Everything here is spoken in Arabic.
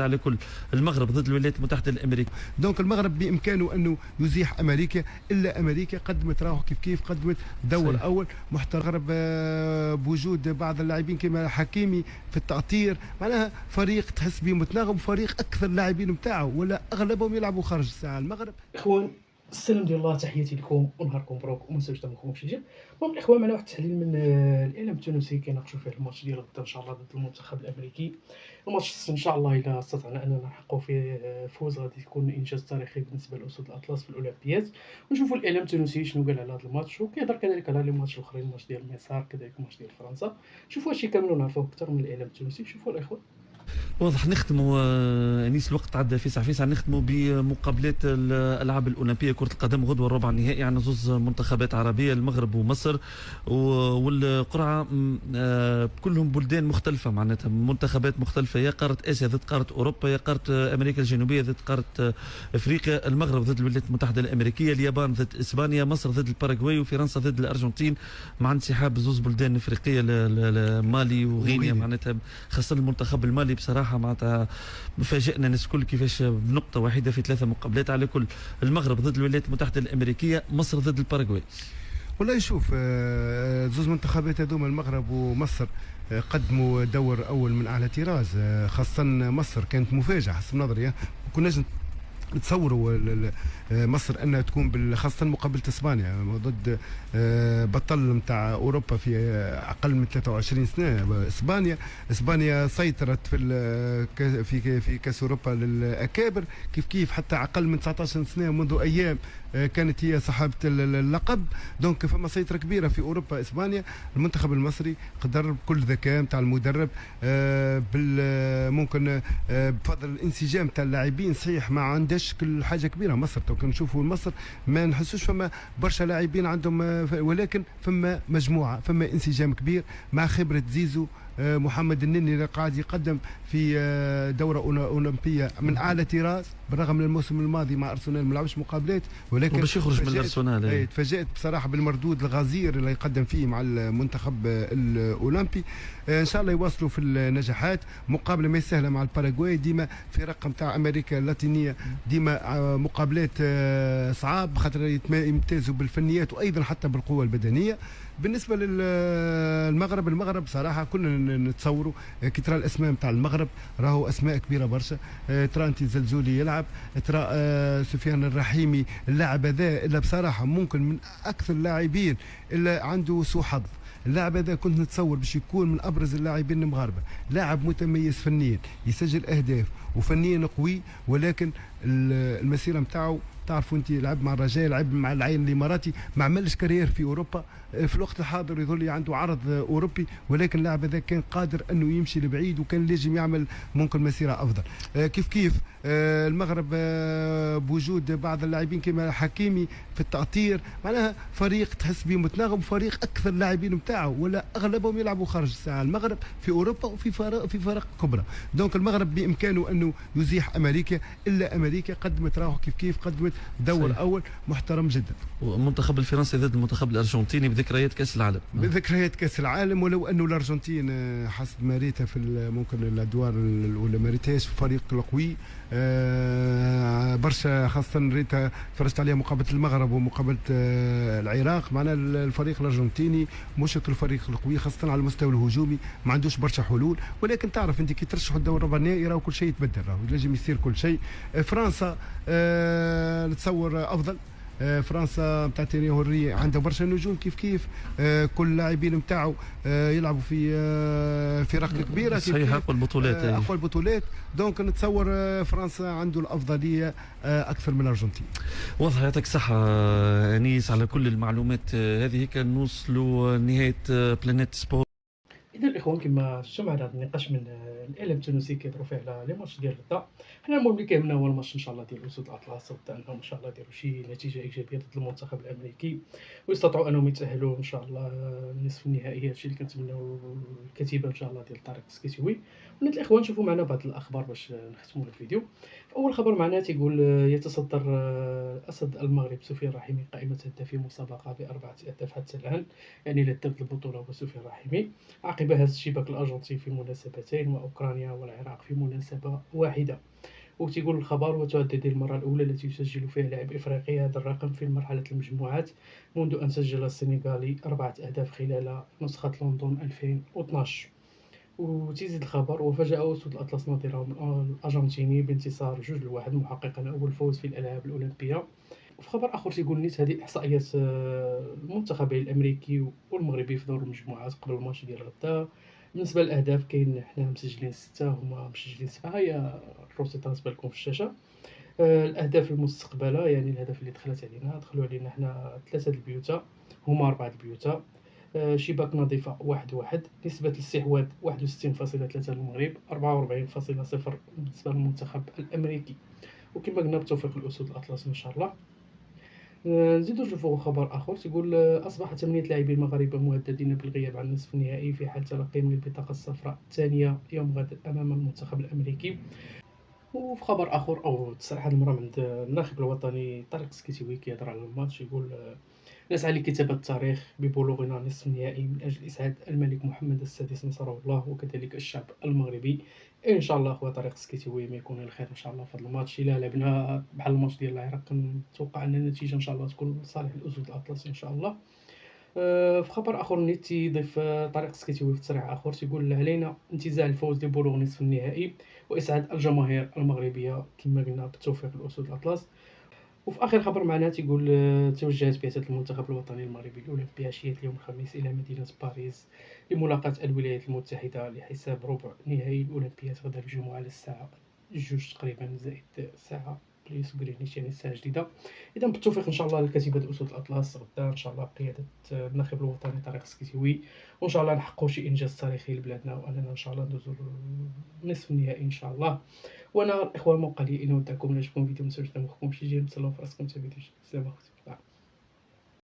على كل المغرب ضد الولايات المتحده الامريكيه. دونك المغرب بامكانه انه يزيح امريكا، الا امريكا قدمت راهو كيف قدمت دور صحيح. اول محترم المغرب بوجود بعض اللاعبين كما حكيمي في التأطير، معناها فريق تحس به متناغم، فريق اكثر اللاعبين نتاعو ولا اغلبهم يلعبوا خارج الساحه المغرب. اخوان السلام ديال الله، تحياتي لكم ونهاركم مبروك وما تنساوش دعمكم في الجيم. المهم الاخوان، معنا واحد التحليل من الاعلام التونسي كيناقشوا فيه الماتش ديال غدا ان شاء الله ضد المنتخب الامريكي. الماتش ان شاء الله اذا استطعنا اننا نحققوا فيه فوز غادي يكون انجاز تاريخي بالنسبه لاسود الاطلس في الاولمبياد. ونشوفوا الاعلام التونسي شنو قال على هذا الماتش، وكيهضر كذلك على لي ماتش الاخرين، الماتش ديال مصر كذلك الماتش ديال فرنسا. شوفوا هادشي كامل ونعرفوه اكثر من الاعلام التونسي. شوفوا الاخوان. واضح نختموا انيس الوقت عدى فيسع نختموا بمقابلات الالعاب الاولمبيه كره القدم غدوه الربع النهائي عن زوز منتخبات عربيه المغرب ومصر، والقرعه كلهم بلدان مختلفه، معناتها منتخبات مختلفه، يا قاره اسيا ضد قاره اوروبا، يا قاره امريكا الجنوبيه ضد قاره افريقيا، المغرب ضد الولايات المتحده الامريكيه، اليابان ضد اسبانيا، مصر ضد الباراغواي، وفرنسا ضد الارجنتين، مع انسحاب زوز بلدان افريقيه مالي وغينيا. معناتها خاصه المنتخب المالي بصراحه معناتها فاجئنا الناس الكل كيفاش بنقطه واحده في 3 مقابلات. على كل المغرب ضد الولايات المتحده الامريكيه، مصر ضد الباراغواي. والله شوف، زوز منتخبات هذوما المغرب ومصر قدموا دور اول من اعلى طراز، خاصه مصر كانت مفاجاه حسب نظري. كناش نتصوروا مصر انها تكون خاصه مقابله اسبانيا ضد بطل نتاع اوروبا في اقل من 23 سنه. اسبانيا سيطرت في كاس اوروبا للاكابر كيف حتى اقل من 19 سنه، منذ ايام كانت هي صاحبه اللقب. دونك فما سيطره كبيره في اوروبا اسبانيا. المنتخب المصري قدر بكل ذكاء نتاع المدرب، ممكن بفضل الانسجام تاع اللاعبين. صحيح ما عندهاش كل حاجه كبيره مصر، تو كنشوفوا مصر ما نحسوش فما برشا لاعبين عندهم، ولكن فما مجموعه، فما انسجام كبير مع خبره زيزو. محمد النني اللي قاعد يقدم في دوره اولمبيه من اعلى طراز، بالرغم من الموسم الماضي مع ارسنال ما لعبش مقابلات، ولكن باش يخرج من الارسنال. تفاجات بصراحه بالمردود الغزير اللي يقدم فيه مع المنتخب الاولمبي. ان شاء الله يواصلوا في النجاحات. مقابله ما سهله مع الباراغواي، ديما فرق نتاع امريكا اللاتينيه ديما مقابلات صعاب، خاطر يمتازوا بالفنيات وايضا حتى بالقوه البدنيه. بالنسبه المغرب صراحه كنا نتصوروا كي ترى الاسماء نتاع المغرب راهو اسماء كبيره برشا. ترى انت زلزولي يلعب، ترى سفيان الرحيمي اللاعب هذا الا بصراحه ممكن من اكثر اللاعبين الا عنده سوء حظ. اللاعب هذا كنت نتصور باش يكون من ابرز اللاعبين المغاربه، لاعب متميز فنيا، يسجل اهداف وفنيا قوي، ولكن المسيره نتاعو تعرفوا انت لعب مع الرجاء، لعب مع العين الاماراتي، ما عملش كارير في اوروبا. في الوقت الحاضر يظل عنده عرض اوروبي، ولكن اللاعب هذا كان قادر انه يمشي لبعيد وكان لازم يعمل ممكن مسيره افضل. كيف المغرب بوجود بعض اللاعبين كما حكيمي في التأطير، معناها فريق تحس به متناغم، فريق اكثر اللاعبين نتاعو ولا اغلبهم يلعبوا خارج الساحه المغرب في اوروبا وفي فرق كبرى. دونك المغرب بامكانه انه يزيح امريكا، الا امريكا قدمت راهو كيف قدمت دور صحيح. اول محترم جدا. المنتخب الفرنسي ضد المنتخب الارجنتيني بذكريات كاس العالم. بذكريات كاس العالم، ولو انه الارجنتين حسب ما ريتها في ممكن الادوار الاولى ما ريتهاش فريق قوي برشا، خاصه ريتها فرجت عليها مقابله المغرب ومقابله العراق. معنا الفريق الارجنتيني مش الفريق القوي، خاصه على المستوى الهجومي ما عندوش برشا حلول، ولكن تعرف انت كي ترشحوا الدور الربع النهائي راهو كل شيء يتبدل، راهو لازم يصير كل شيء. فرنسا نتصور افضل. فرنسا نتاع تيري هوري عندها برشا نجوم كيف كل اللاعبين نتاعو يلعبوا في فرق كبيره صحيح، اقوى البطولات دونك نتصور فرنسا عنده الافضليه اكثر من الارجنتين. واضح، يعطيك الصحه انيس على كل المعلومات هذه. هيك نوصلوا نهايه بلانيت سبور. اذا الاخوان كما شفتوا معنا هذا النقاش من الاعلام التونسي كيهضروا فيه على لي ماتش ديال غدا. حنا المهم اللي كيهمنا هو الماتش ان شاء الله ديال اسود الاطلس، انهم ان شاء الله يديروا شي نتيجه ايجابيه ضد المنتخب الامريكي ويستطيعوا انهم يتاهلوا ان شاء الله لنصف النهائي. هادشي اللي كنتمناو الكتيبه ان شاء الله ديال طارق سكيتيوي. ونت الاخوان شوفوا معنا بعض الاخبار باش نختموا الفيديو. اول خبر معنا تيقول يتصدر اسد المغرب سفيان الرحيمي قائمه هدافي المسابقه ب4 اهداف حتى الان، يعني لا ترد البطوله هو سفيان الرحيمي عقب هز شباك الارجنتين في مناسبتين أوكرانيا والعراق في مناسبة واحدة. وتيقول الخبر: وتعد هذه المرة الأولى التي يسجل فيها لاعب إفريقي هذا الرقم في مرحلة المجموعات منذ أن سجل السنغالي 4 أهداف خلال نسخة لندن 2012. وتزيد الخبر: وفاجأ أسود الأطلس نظيرهم الأرجنتيني بانتصار 2-1 محققا أول فوز في الألعاب الأولمبية. وفي خبر آخر تيقول نيت هذه إحصائيات المنتخبين الأمريكي والمغربي في دور المجموعات قبل الماتش ديال غدا. بالنسبة للأهداف كاين حنا مسجلين 6 هما مسجلين 7، هي الروسيطة غتبان لكم في الشاشة. الأهداف المستقبلة يعني الأهداف اللي دخلت علينا دخلوا علينا حنا 3 البيوتا هما 4 البيوتا. شباك نظيفة 1-1. نسبة الاستحواذ 61.3 للمغرب، 44.0 بالنسبة للمنتخب الأمريكي. وكما قلنا بالتوفيق الأسود الأطلس إن شاء الله. نزيدو نشوفو خبر آخر تيقول: أصبح 8 لاعبين مغاربة مهددين بالغياب عن النصف النهائي في حال تلقيهم للبطاقة الصفراء الثانية يوم غد أمام المنتخب الأمريكي. وفي خبر آخر أو تصريح هاد المرة من عند الناخب الوطني طارق سكيتيوي كيهضر على الماتش، يقول: نسعى لكتابة التاريخ ببلوغنا نصف النهائي من أجل إسعاد الملك محمد السادس نصره الله وكذلك الشعب المغربي. إن شاء الله أخويا طارق سكيتيوي ما يكون الخير إن شاء الله في هذا الماتش. إلا لعبنا بحال الماتش ديال العراق كنتوقع أن النتيجة إن شاء الله تكون لصالح الأسود الأطلسي إن شاء الله. في خبر آخر نيت تيضيف طارق سكيتيوي في تصريح آخر تيقول: علينا انتزاع الفوز لبلوغ نصف النهائي وإسعاد الجماهير المغربية كما قلنا بالتوفيق الأسود الأطلس. وفي آخر خبر معنا تيقول: توجهت بعثة المنتخب الوطني المغربي الأولمبي عشية اليوم الخميس إلى مدينة باريس لملاقاة الولايات المتحدة لحساب ربع نهائي الأولمبيات غدا الجمعة على الساعة 2 تقريبا زائد ساعة بليس غرينيش يعني الساعة جديدة. إذا بالتوفيق إن شاء الله لكتيبة الأسود الأطلس غدا إن شاء الله بقيادة الناخب الوطني طارق سكيتيوي، وإن شاء الله نحققوا شي إنجاز تاريخي لبلادنا وأننا إن شاء الله ندوزو نصف النهائي إن شاء الله. وانا الاخوه المقالين نودعكم. نعجبكم الفيديو ما تنساوش تعملوا مخكم شي جيم، تسلموا في راسكم حتى الفيديو. السلام عليكم.